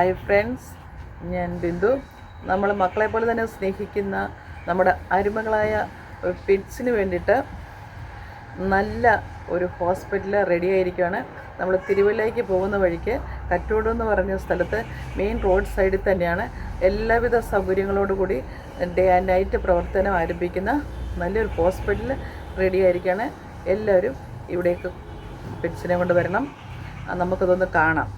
Hi friends, ഞാൻ ബിന്ദു. നമ്മൾ മക്കളെ പോലെ തന്നെ സ്നേഹിക്കുന്ന നമ്മുടെ അരുമകളായ പെറ്റ്സിന് വേണ്ടിയിട്ട് നല്ല ഒരു ഹോസ്പിറ്റൽ റെഡി ആയിരിക്കുകയാണ്. നമ്മൾ തിരുവല്ലയ്ക്ക് പോകുന്ന വഴിക്ക് കറ്റോട് എന്ന് പറഞ്ഞ സ്ഥലത്ത് മെയിൻ റോഡ് സൈഡിൽ തന്നെയാണ് എല്ലാവിധ സൗകര്യങ്ങളോടുകൂടി ഡേ ആൻഡ് നൈറ്റ് പ്രവർത്തനം ആരംഭിക്കുന്ന നല്ലൊരു ഹോസ്പിറ്റൽ റെഡി ആയിരിക്കുകയാണ്. എല്ലാവരും ഇവിടേക്ക് പെറ്റ്സിനെ കൊണ്ട് വരണം, നമുക്കതൊന്ന് കാണാം.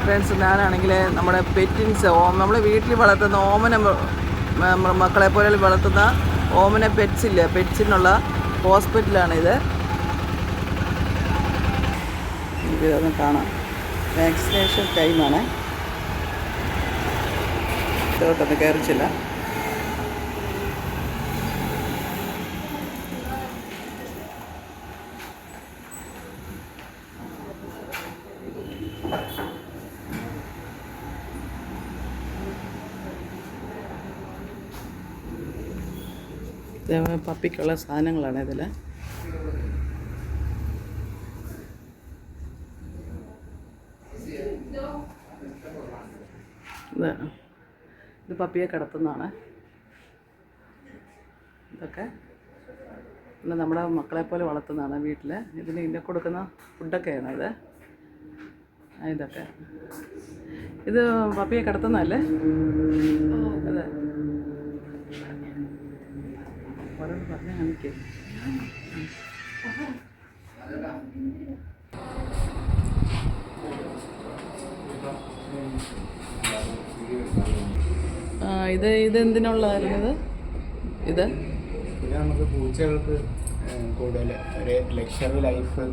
ഫ്രണ്ട്സ്, ഞാനാണെങ്കിൽ നമ്മുടെ പെറ്റിൻസ് നമ്മൾ വീട്ടിൽ വളർത്തുന്ന ഓമന മക്കളെ പോലെ വളർത്തുന്ന ഓമന പെറ്റ്സില്ല, പെറ്റ്സിനുള്ള ഹോസ്പിറ്റലാണിത്. ഇതൊന്ന് കാണാം. വാക്സിനേഷൻ ടൈമാണ്. ഇതോട്ടൊന്ന് കയറിച്ചില്ല. പപ്പിക്കുള്ള സാധനങ്ങളാണ് ഇതിൽ. ഇത് പപ്പിയെ കിടത്തുന്നതാണ്. ഇതൊക്കെ പിന്നെ നമ്മുടെ മക്കളെ പോലെ വളർത്തുന്നതാണ് വീട്ടിൽ. ഇതിന് ഇന്നെ കൊടുക്കുന്ന ഫുഡൊക്കെയാണ് ഇത്. ഇതൊക്കെ ഇത് പപ്പിയെ കിടത്തുന്നതല്ലേ? അതെ, ഓരോന്ന് പറഞ്ഞാൽ കാണിക്കേ. ഇതെന്തിനുള്ളതായിരുന്നു ഇത്? നമുക്ക് പൂച്ചകൾക്ക് കൂടുതൽ ഒരു ലക്ഷറി ലൈഫ്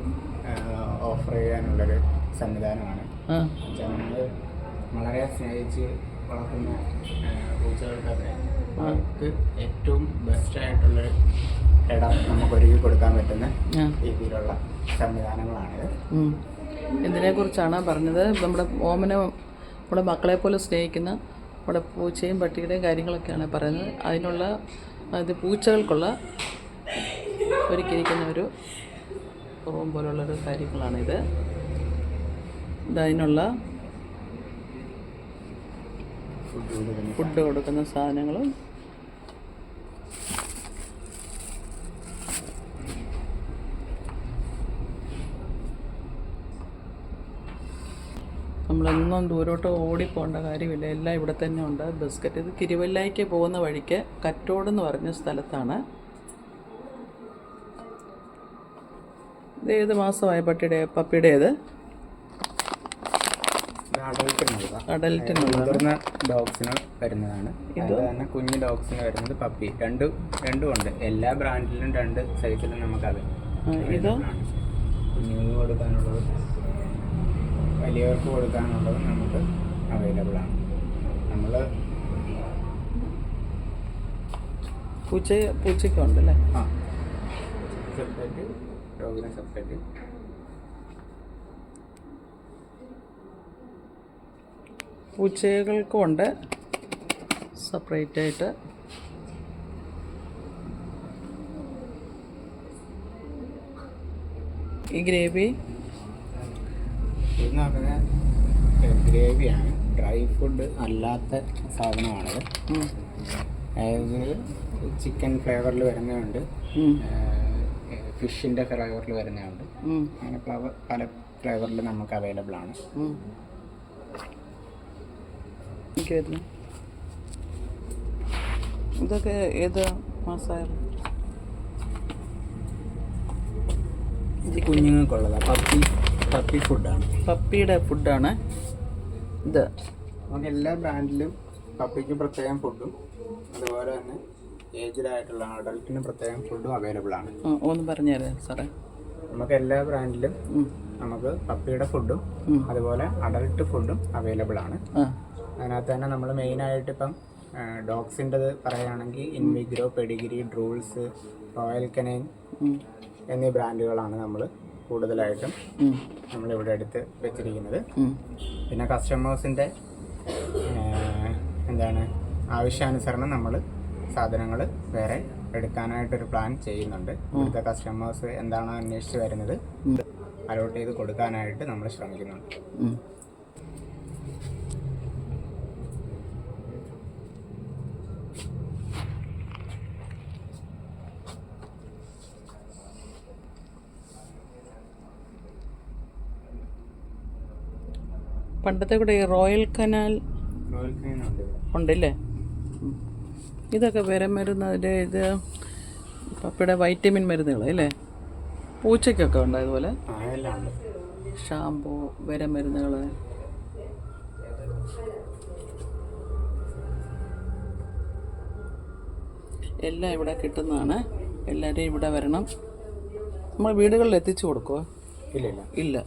ഓഫർ ചെയ്യാനുള്ളൊരു സംവിധാനമാണ്. നമ്മൾ വളരെ സ്നേഹിച്ച് വളർത്തുന്ന പൂച്ചകൾക്കൊക്കെ അവർക്ക് ഏറ്റവും ബെസ്റ്റായിട്ടുള്ളൊരു ഇടം നമുക്ക് ഒരുക്കി കൊടുക്കാൻ പറ്റുന്ന രീതിയിലുള്ള സംവിധാനങ്ങളാണിത്. ഇതിനെക്കുറിച്ചാണ് പറഞ്ഞത്. നമ്മുടെ മക്കളെ പോലെ സ്നേഹിക്കുന്ന നമ്മുടെ പൂച്ചയും പട്ടിയുടെയും കാര്യങ്ങളൊക്കെയാണ് പറയുന്നത്. അതിനുള്ള ഇത് പൂച്ചകൾക്കുള്ള ഒരുക്കിയിരിക്കുന്ന ഒരു റൂം പോലുള്ളൊരു കാര്യങ്ങളാണിത്. ഇതിനുള്ള ഫുഡ് കൊടുക്കുന്ന സാധനങ്ങളും നമ്മളൊന്നും ദൂരോട്ട് ഓടിപ്പോകേണ്ട കാര്യമില്ല, എല്ലാം ഇവിടെ തന്നെ ഉണ്ട്. ബിസ്ക്കറ്റ്. ഇത് തിരുവല്ലയ്ക്ക് പോകുന്ന വഴിക്ക് കറ്റോടെന്ന് പറഞ്ഞ സ്ഥലത്താണ്. ഇത് ഏത് മാസമായ പപ്പിയുടേത്? മുതിർന്ന ഡോഗ്സിന് വരുന്നതാണ്. ഇത് തന്നെ കുഞ്ഞു ഡോഗ്സിന് വരുന്നത് പപ്പി. രണ്ടും ഉണ്ട്. എല്ലാ ബ്രാൻഡിലും 2 സൈസിലും നമുക്കത്. ഇത് കുഞ്ഞുങ്ങൾക്ക് കൊടുക്കാനുള്ളത് വലിയവർക്ക് കൊടുക്കാനുള്ളത് നമുക്ക് അവൈലബിൾ ആണ്. നമ്മൾ പൂച്ചയ്ക്കുണ്ടല്ലേ? Separate, ഡോഗിന് separate. പൂച്ചകൾക്കും ഉണ്ട് സെപ്പറേറ്റ് ആയിട്ട്. ഈ ഗ്രേവി എന്ന് പറഞ്ഞാൽ ഗ്രേവിയാണ്. ഡ്രൈ ഫുഡ് അല്ലാത്ത സാധനമാണത്. അതായത് ചിക്കൻ ഫ്ലേവറിൽ വരുന്നതുണ്ട്, ഫിഷിൻ്റെ ഫ്ലേവറിൽ വരുന്നതുണ്ട്. അങ്ങനെ പല ഫ്ലേവറിൽ നമുക്ക് അവൈലബിൾ ആണ്. ഇതൊക്കെ ഏത് മാസമായിരുന്നു? ഇത് കുഞ്ഞുങ്ങൾക്കുള്ളതാണ്. പപ്പി ഫുഡാണ്. പപ്പിയുടെ ഫുഡാണ് ഇത്. നമുക്ക് എല്ലാ ബ്രാൻഡിലും പപ്പിക്ക് പ്രത്യേകം ഫുഡും അതുപോലെ തന്നെ ഏജ്ഡായിട്ടുള്ള അഡൽട്ടിന് പ്രത്യേകം ഫുഡും അവൈലബിൾ ആണ്. ഒന്ന് പറഞ്ഞു തരാം സാറേ. നമുക്ക് എല്ലാ ബ്രാൻഡിലും നമുക്ക് പപ്പിയുടെ ഫുഡും അതുപോലെ അഡൽട്ട് ഫുഡും അവൈലബിൾ ആണ്. അതിനകത്ത് തന്നെ നമ്മൾ മെയിനായിട്ട് ഇപ്പം ഡോഗ്സിൻ്റെത് പറയുകയാണെങ്കിൽ ഇൻവിഗ്രോ, പെഡിഗ്രി, ഡ്രൂൾസ്, റോയൽ കനൈൻ എന്നീ ബ്രാൻഡുകളാണ് നമ്മൾ കൂടുതലായിട്ടും നമ്മളിവിടെ എടുത്ത് വെച്ചിരിക്കുന്നത്. പിന്നെ കസ്റ്റമേഴ്സിൻ്റെ ആവശ്യാനുസരണം നമ്മൾ സാധനങ്ങൾ വേറെ എടുക്കാനായിട്ടൊരു പ്ലാൻ ചെയ്യുന്നുണ്ട്. ഇവിടുത്തെ കസ്റ്റമേഴ്സ് എന്താണോ അന്വേഷിച്ച് വരുന്നത് അലോട്ട് ചെയ്ത് കൊടുക്കാനായിട്ട് നമ്മൾ ശ്രമിക്കുന്നുണ്ട്. പണ്ടത്തെ കൂടെ ഈ റോയൽ കനാൽ ഉണ്ടല്ലേ. ഇതൊക്കെ മരുന്ന് അതിൻ്റെ ഇത് പപ്പയുടെ വൈറ്റമിൻ മരുന്നുകൾ അല്ലേ. പൂച്ചയ്ക്കൊക്കെ ഉണ്ട് അതുപോലെ ഷാമ്പൂ മരുന്നുകൾ. എല്ലാം ഇവിടെ കിട്ടുന്നതാണ്. എല്ലാവരെയും ഇവിടെ വരണം. നമ്മൾ വീടുകളിൽ എത്തിച്ചു കൊടുക്കുമോ? ഇല്ല.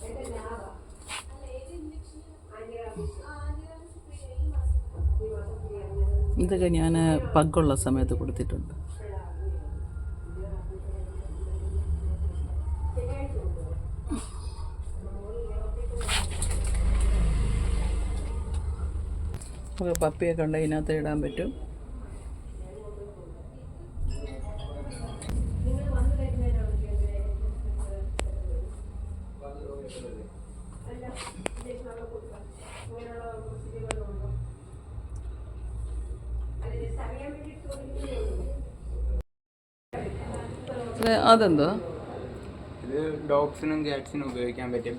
ഇതൊക്കെ ഞാൻ പഗ്ഗുള്ള സമയത്ത് കൊടുത്തിട്ടുണ്ട്. പപ്പിയൊക്കെ ഉണ്ട്, ഇതിനകത്ത് ഇടാൻ പറ്റും. അതെന്തോ? ഇത് ഡോഗ്സിനും ക്യാറ്റ്സിനും ഉപയോഗിക്കാൻ പറ്റിയ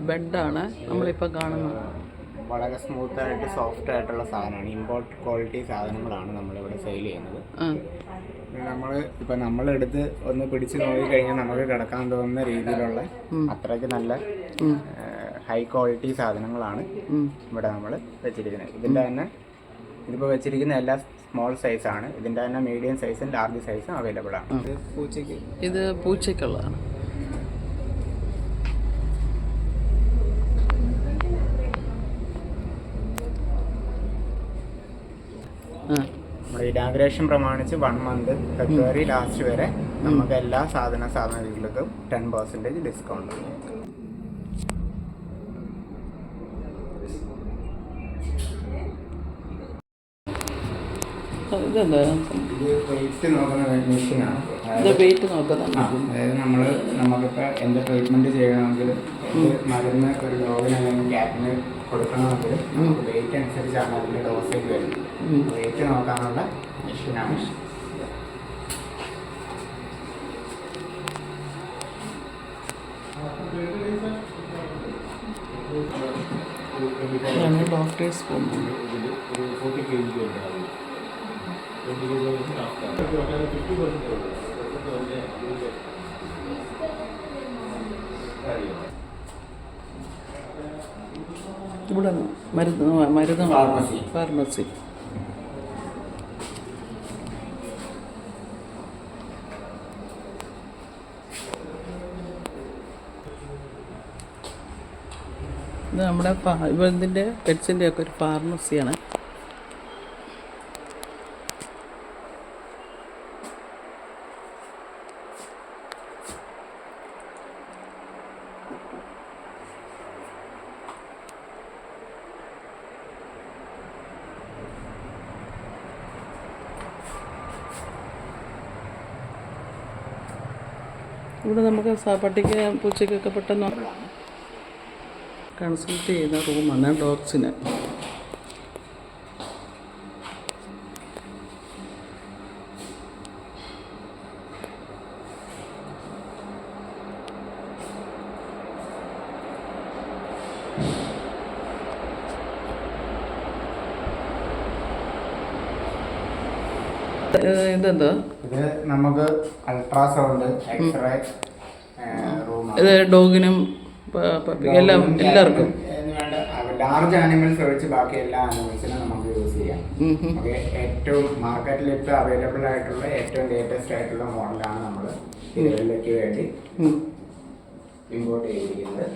ബെഡാണ് നമ്മളിപ്പോൾ കാണുന്നത്. വളരെ സ്മൂത്തായിട്ട് സോഫ്റ്റ് ആയിട്ടുള്ള സാധനമാണ്. ഇമ്പോർട്ട് ക്വാളിറ്റി സാധനങ്ങളാണ് നമ്മളിവിടെ സെയിൽ ചെയ്യുന്നത്. നമ്മളെടുത്ത് ഒന്ന് പിടിച്ച് നോക്കിക്കഴിഞ്ഞാൽ നമുക്ക് കിടക്കാൻ തോന്നുന്ന രീതിയിലുള്ള അത്രയ്ക്ക് നല്ല ഹൈ ക്വാളിറ്റി സാധനങ്ങളാണ് ഇവിടെ നമ്മൾ വെച്ചിരിക്കുന്നത്. ഇതിപ്പോൾ വെച്ചിരിക്കുന്ന എല്ലാ സ്മോൾ സൈസാണ്. ഇതിൻ്റെ തന്നെ മീഡിയം സൈസും ലാർജ് സൈസും അവൈലബിൾ ആണ്. ഇത് പൂച്ചയ്ക്കുള്ളതാണ്. നമ്മുടെ ഇനാഗ്രേഷൻ പ്രമാണിച്ച് 1 മന്ത് ഫെബ്രുവരി ലാസ്റ്റ് വരെ നമുക്ക് എല്ലാ സാധനങ്ങൾക്കും 10% ഡിസ്കൗണ്ട് ഉണ്ട്. ഇത് വെയിറ്റ് നോക്കുന്ന മെഷീനാണ്. അതായത് നമുക്കിപ്പോൾ എന്ത് ട്രീറ്റ്മെൻറ്റ് ചെയ്യണമെങ്കിൽ മരുന്ന് ഒരു ഡോഗിന് അല്ലെങ്കിൽ ക്യാറ്റിന് കൊടുക്കണമെങ്കിൽ വെയിറ്റ് അനുസരിച്ചാണ് അതിൻ്റെ ഡോസേജ് വരുന്നത്. വെയിറ്റ് നോക്കാനുള്ള മെഷീനാണ്. ഡോക്ടേഴ്സ് പോകുന്നുണ്ട്. ഇവിടെ മരുന്ന് ഫാർമസി. ഇത് നമ്മുടെ ഇതിൻ്റെ പെറ്റ്സിൻ്റെ ഒക്കെ ഒരു ഫാർമസിയാണ്. ഇവിടെ നമുക്ക് പട്ടിക്ക് പൂച്ചയ്ക്കൊക്കെ പെട്ടെന്ന് കൺസൾട്ട് ചെയ്യുന്ന റൂമാണ് ഡോഗ്സിന്. ഇതെന്താ? ഇത് നമുക്ക് അൾട്രാസൗണ്ട്, എക്സ്റേ റൂമാണ്. ഇത് ഡോഗിനും എല്ലാവർക്കും ലാർജ് ആനിമൽസ് ഒഴിച്ച് ബാക്കി എല്ലാ ആനിമൽസിനും നമുക്ക് യൂസ് ചെയ്യാം. നമുക്ക് ഏറ്റവും മാർക്കറ്റിൽ ഇപ്പോൾ അവൈലബിൾ ആയിട്ടുള്ള ഏറ്റവും ലേറ്റസ്റ്റ് ആയിട്ടുള്ള മോഡലാണ് നമ്മൾ ഇതിലേക്ക് വേണ്ടി ഇമ്പോർട്ട് ചെയ്തിരിക്കുന്നത്.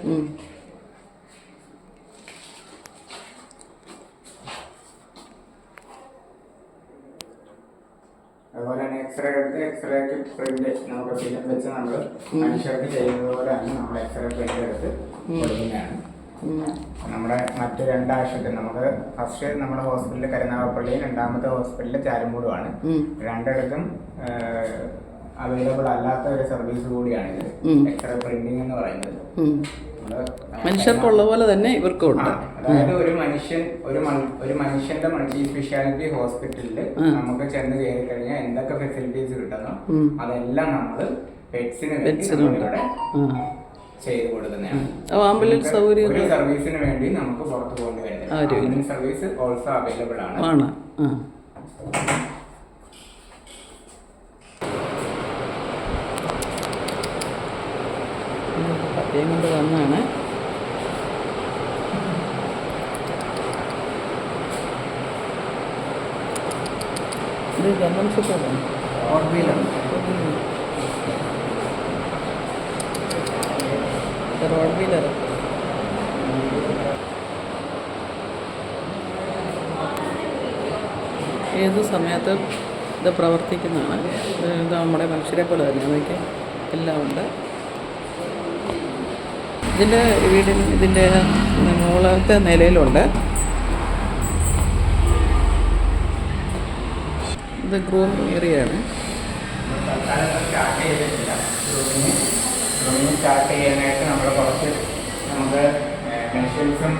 അതുപോലെ തന്നെ എക്സ്റേ എടുത്ത് എക്സ്റേക്ക് പ്രിന്റ് നമുക്ക് ഫിലിം വെച്ച് നമ്മൾ മനുഷ്യർക്ക് ചെയ്യുന്നത് പോലെ തന്നെ നമ്മൾ എക്സ്റേ പ്രിന്റ് എടുത്ത് കൊടുക്കുന്നതാണ്. നമ്മുടെ മറ്റ് 2 ആശുപത്രി നമുക്ക് ഫസ്റ്റ് നമ്മുടെ ഹോസ്പിറ്റലിൽ കരുനാഗപ്പള്ളിയും, രണ്ടാമത്തെ ഹോസ്പിറ്റലിൽ ചാലമൂടുമാണ്. രണ്ടിടത്തും അവൈലബിൾ അല്ലാത്ത ഒരു സർവീസ് കൂടിയാണിത്. എക്സ്റേ പ്രിന്റിംഗ് എന്ന് പറയുന്നത്. മനുഷ്യർക്കുള്ള പോലെ തന്നെ ഇവർക്കും ഉണ്ട്. അതായത് ഒരു മനുഷ്യന്റെ മൾട്ടി സ്പെഷ്യാലിറ്റി ഹോസ്പിറ്റലിൽ നമുക്ക് ചെന്ന് കയറി കഴിഞ്ഞാൽ എന്തൊക്കെ ഫെസിലിറ്റീസ് കിട്ടുന്നു അതെല്ലാം നമ്മൾ പെറ്റ്സിന് ഇവിടെ ചെയ്ത് കൊടുക്കുന്നതാണ്. ആംബുലൻസ് സൗകര്യം ഒരു സർവീസിന് വേണ്ടി നമുക്ക് പുറത്തു പോകേണ്ടി വരുന്നില്ല. ആംബുലൻസ് സർവീസ് ഓൾസോ അവൈലബിൾ ആണ്. പട്ടയം കൊണ്ട് വന്നാണ്. ഇത് ജർമ്മൻ ഷെപ്പേർഡാണ്. റോഡ് വീലർ ഏത് സമയത്തും ഇത് പ്രവർത്തിക്കുന്നതാണ്. ഇത് നമ്മുടെ മനുഷ്യരെ പോലെ തന്നെ അതൊക്കെ എല്ലാം ഉണ്ട്. ഇതിൻ്റെ മുകളത്തെ നിലയിലുണ്ട്. ഇത് ഗ്രൂം ഏരിയയാണ്. സ്റ്റാർട്ട് ചെയ്യാനായിട്ട് നമ്മൾ കുറച്ച് നമുക്ക് മെഷീൻസും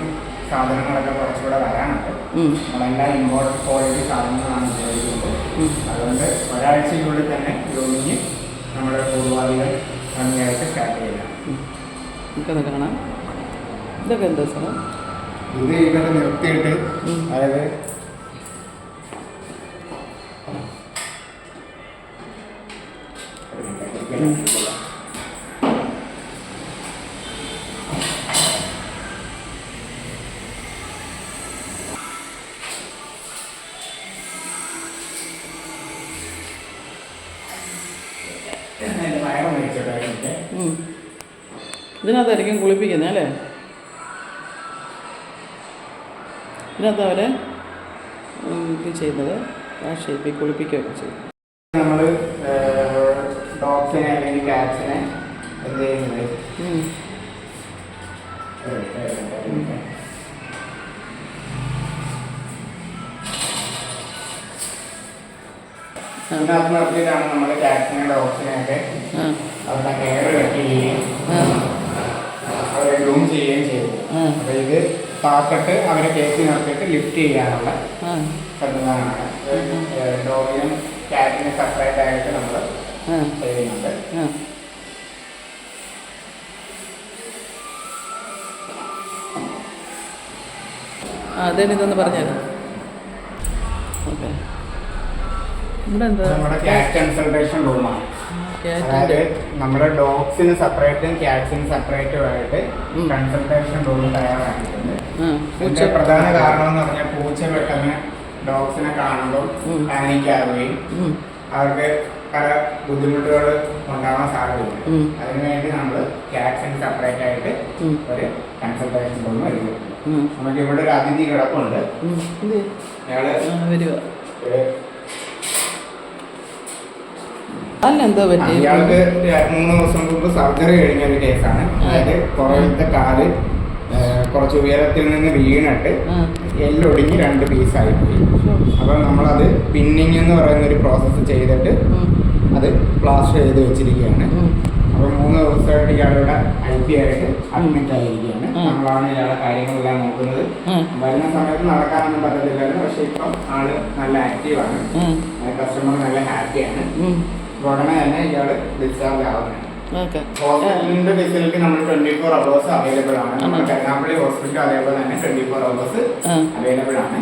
സാധനങ്ങളൊക്കെ കുറച്ചുകൂടെ വരാനുണ്ട്. നമ്മളെല്ലാം ഇമ്പോർട്ടൻറ്റ് ക്വാളിറ്റി സാധനങ്ങളാണ് ഉപയോഗിക്കുന്നത്. അതുകൊണ്ട് ഒരാഴ്ചയ്ക്കുള്ളിൽ തന്നെ ഗ്രൂമിങ് നമ്മുടെ പൂർവാദികൾ ഭംഗിയായിട്ട് സ്റ്റാർട്ട് ചെയ്യാം. നമുക്കത് കാണാം. ഇതൊക്കെ എന്താ സ്ഥലം? ഇത് ഇവിടെ നിർത്തിയിട്ട് അതായത് ഇതിനകത്തായിരിക്കും കുളിപ്പിക്കുന്നത് അല്ലേ? ഇതിനകത്ത് അവർ ഇത് ചെയ്യുന്നത് വാഷ് ചെയ്യിപ്പിക്കും, കുളിപ്പിക്കുകയൊക്കെ ചെയ്യും. നമ്മൾ ഡോഗ്സിനെ അല്ലെങ്കിൽ കാറ്റ്സിനെ എന്ത് ചെയ്യുന്നത് ഇതിനകത്ത് നിർത്തിയിട്ടാണ് നമ്മൾ കാറ്റ്സിനെ ഡോഗ്സിനെയൊക്കെ അവരുടെ ഹെയർ കട്ട് ചെയ്യുകയും അവരെ ഗ്രൂം ചെയ്യുകയും ചെയ്തത്. അപ്പോൾ ഇത് താക്കട്ട് അവരെ കയറ്റി നിർത്തിയിട്ട് ലിഫ്റ്റ് ചെയ്യാനുള്ള സംവിധാനമാണ്. ഡോഗിനും കാറ്റിനും സെപ്പറേറ്റ് ആയിട്ട് നമ്മൾ ചെയ്യുന്നുണ്ട്. അതെനിക്കൊന്ന് പറഞ്ഞത് നമ്മുടെ കാറ്റ് കൺസൾട്ടേഷൻ റൂമാണ്. അതായത് നമ്മുടെ ഡോഗ്സിന് സെപ്പറേറ്റും കാറ്റ്സിന് സെപ്പറേറ്റും ആയിട്ട് കൺസൾട്ടേഷൻ റൂം തയ്യാറാക്കിയിട്ടുണ്ട്. ഇതിന്റെ പ്രധാന കാരണം എന്ന് പറഞ്ഞാൽ പൂച്ച പെട്ടെന്ന് ഡോഗ്സിനെ കാണുമ്പോൾ പാനിക്കാവുകയും അവർക്ക് പല ബുദ്ധിമുട്ടുകൾ ഉണ്ടാവാൻ സാധ്യതയുണ്ട്. അതിനുവേണ്ടി നമ്മൾ കാറ്റ്സിന് സെപ്പറേറ്റ് ആയിട്ട് ഒരു കൺസൾട്ടേഷൻ റൂം വരുന്നുണ്ട്. നമുക്ക് ഇവിടെ ഒരു അതിഥി കിടപ്പുണ്ട്. അയാള് ഇയാൾക്ക് 3 ദിവസം മുമ്പ് സർജറി കഴിഞ്ഞ ഒരു കേസാണ്. അതായത് പുറത്തെ കാല് കുറച്ച് ഉയരത്തിൽ നിന്ന് വീണിട്ട് എല്ലൊടിഞ്ഞ് 2 പീസായി പോയി. അപ്പം നമ്മളത് പിന്നിങ് എന്ന് പറയുന്ന ഒരു പ്രോസസ്സ് ചെയ്തിട്ട് അത് പ്ലാസ്റ്റർ ചെയ്ത് വെച്ചിരിക്കുകയാണ്. അപ്പം 3 ദിവസമായിട്ട് ഇയാളുടെ IP ആയിട്ട് അഡ്മിറ്റ് ആയിരിക്കുകയാണ്. നമ്മളാണ് ഇയാളുടെ കാര്യങ്ങളെല്ലാം നോക്കുന്നത്. വരുന്ന സമയത്ത് നടക്കാനൊന്നും പറ്റത്തില്ലായിരുന്നു. പക്ഷെ ഇപ്പം ആള് നല്ല ആക്റ്റീവാണ്. കസ്റ്റമർ നല്ല ഹാപ്പിയാണ്. ഉടനെ തന്നെ ഇയാള് ഡിസ്ചാർജ് ആവുന്നതാണ്. ഹോസ്പിറ്റലിന്റെ ഫെസിലിറ്റി നമ്മൾ 24 hours അവൈലബിൾ ആണ്. നമ്മുടെ കരുനാഗപ്പള്ളി ഹോസ്പിറ്റൽ അതേപോലെ തന്നെ 24 hours അവൈലബിൾ ആണ്.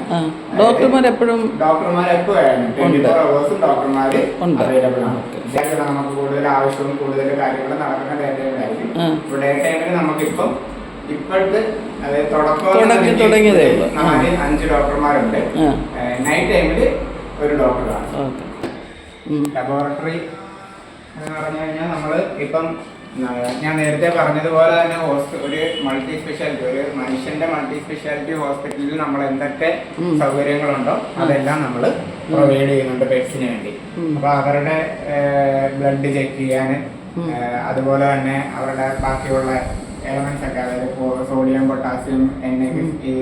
ഡോക്ടർമാർ എപ്പോഴും 24 hours ഡോക്ടർമാർ അവൈലബിൾ ആണ്. നമുക്ക് കൂടുതൽ ആവശ്യവും കൂടുതൽ കാര്യങ്ങൾ നടക്കുന്ന ഡേ ടൈമിലായിരിക്കും. ഇപ്പോൾ ഡേ ടൈമിൽ നമുക്കിപ്പം ഇപ്പോഴത്തെ അതായത് തുടങ്ങിയതേ 4-5 ഡോക്ടർമാരുണ്ട്. നൈറ്റ് ടൈമിൽ ഒരു ഡോക്ടറാണ്. ലബോറട്ടറി എന്ന് പറഞ്ഞു കഴിഞ്ഞാൽ നമ്മൾ ഇപ്പം ഞാൻ നേരത്തെ പറഞ്ഞതുപോലെ തന്നെ ഒരു മൾട്ടി സ്പെഷ്യാലിറ്റി ഒരു മനുഷ്യന്റെ മൾട്ടി സ്പെഷ്യാലിറ്റി ഹോസ്പിറ്റലിൽ നമ്മൾ എന്തൊക്കെ സൗകര്യങ്ങളുണ്ടോ അതെല്ലാം നമ്മൾ പ്രൊവൈഡ് ചെയ്യുന്നുണ്ട് പെറ്റ്സിന് വേണ്ടി. അപ്പൊ അവരുടെ ബ്ലഡ് ചെക്ക് ചെയ്യാൻ അതുപോലെ തന്നെ അവരുടെ ബാക്കിയുള്ള എലമെന്റ്സ് ഒക്കെ അതായത് സോഡിയം പൊട്ടാസ്യം ഈ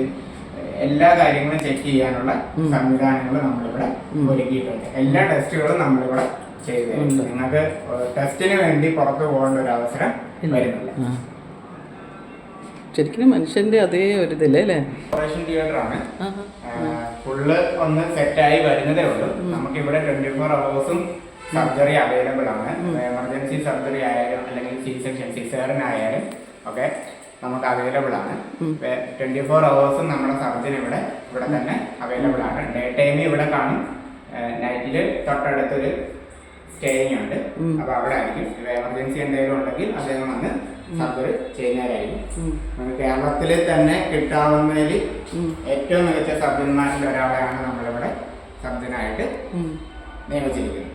എല്ലാ കാര്യങ്ങളും ചെക്ക് ചെയ്യാനുള്ള സംവിധാനങ്ങൾ നമ്മളിവിടെ ഒരുക്കിയിട്ടുണ്ട്. എല്ലാ ടെസ്റ്റുകളും നമ്മളിവിടെ ചെയ്ത് തരും. നിങ്ങൾക്ക് ടെസ്റ്റിന് വേണ്ടി പുറത്ത് പോകേണ്ട ഒരു അവസരം വരുന്നില്ല. ശരിക്കും മനുഷ്യന്റെ അതേ ഒരു ഇതില്ലേ അല്ലേ? ഓപ്പറേഷൻ തിയേറ്റർ ആണ്. ഫുള്ള് ഒന്ന് സെറ്റായി വരുന്നതേ ഉള്ളൂ. നമുക്ക് ഇവിടെ 24 hours സർജറി അവൈലബിൾ ആണ്. എമർജൻസി സർജറി ആയാലും അല്ലെങ്കിൽ സി സെക്ഷൻ സിസേറിയൻ ആയാലും ഒക്കെ നമുക്ക് അവൈലബിൾ ആണ്. 24 hours നമ്മുടെ സർജൻ ഇവിടെ തന്നെ അവൈലബിൾ ആണ്. ഡേ ടൈമിൽ ഇവിടെ കാണും, നൈറ്റിൽ തൊട്ടടുത്തൊരു സ്റ്റേയിങ് ഉണ്ട്. അപ്പോൾ അവിടെ ആയിരിക്കും. എമർജൻസി എന്തെങ്കിലും ഉണ്ടെങ്കിൽ അദ്ദേഹം വന്ന് സർജറി ചെയ്യുന്നവരായിരിക്കും. കേരളത്തിൽ തന്നെ കിട്ടാവുന്നതിൽ ഏറ്റവും മികച്ച സർജന്മാരിൽ ഒരാളെയാണ് നമ്മളിവിടെ സർജനായിട്ട് നിയമിച്ചിരിക്കുന്നത്.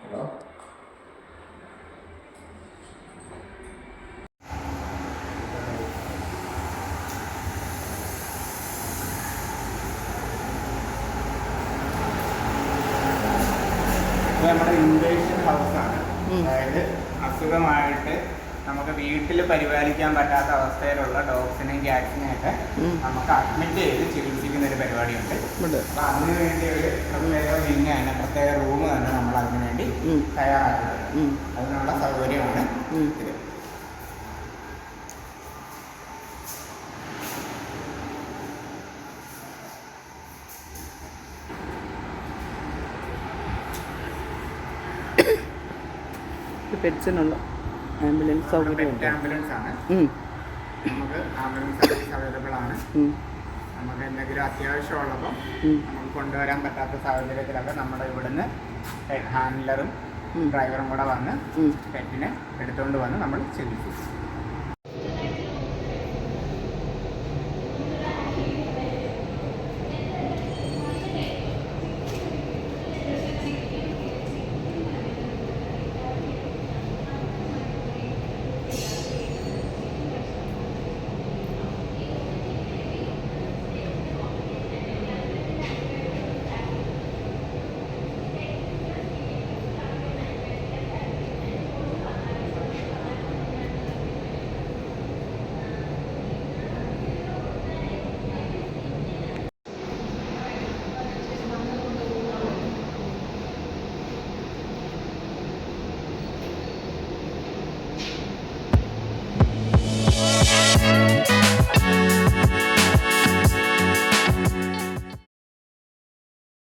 ഹലോ, ഇത് നമ്മുടെ ഇൻവേഷൻ ഹൗസാണ്. അതായത് അസുഖമായിട്ട് നമുക്ക് വീട്ടിൽ പരിപാലിക്കാൻ പറ്റാത്ത അവസ്ഥയിലുള്ള ഡോഗ്സിനെയും ക്യാറ്റ്സിനെയും ഒക്കെ നമുക്ക് അഡ്മിറ്റ് ചെയ്ത് ചികിത്സിക്കുന്ന ഒരു പരിപാടിയുണ്ട്. അപ്പോൾ അതിനു വേണ്ടി ഒരു പ്രത്യേക വിങ് തന്നെ, പ്രത്യേക റൂം തന്നെ നമ്മൾ അതിനു വേണ്ടി തയ്യാറാക്കുന്നത്. അതിനുള്ള സൗകര്യമാണ് ഇത്. പെറ്റ്സിനുള്ള ആംബുലൻസ് സൗകര്യമുണ്ട്. ആംബുലൻസ് ആണ്. നമുക്ക് ആംബുലൻസ് സർവീസ് അവൈലബിൾ ആണ്. നമുക്ക് എന്തെങ്കിലും അത്യാവശ്യമുള്ളപ്പോൾ നമുക്ക് കൊണ്ടുവരാൻ പറ്റാത്ത സാഹചര്യത്തിലൊക്കെ നമ്മുടെ ഇവിടുന്ന് ഹാൻഡ്ലറും ഡ്രൈവറും കൂടെ വന്ന് പെറ്റിനെ എടുത്തുകൊണ്ട് വന്ന് നമ്മൾ ചികിത്സിക്കും.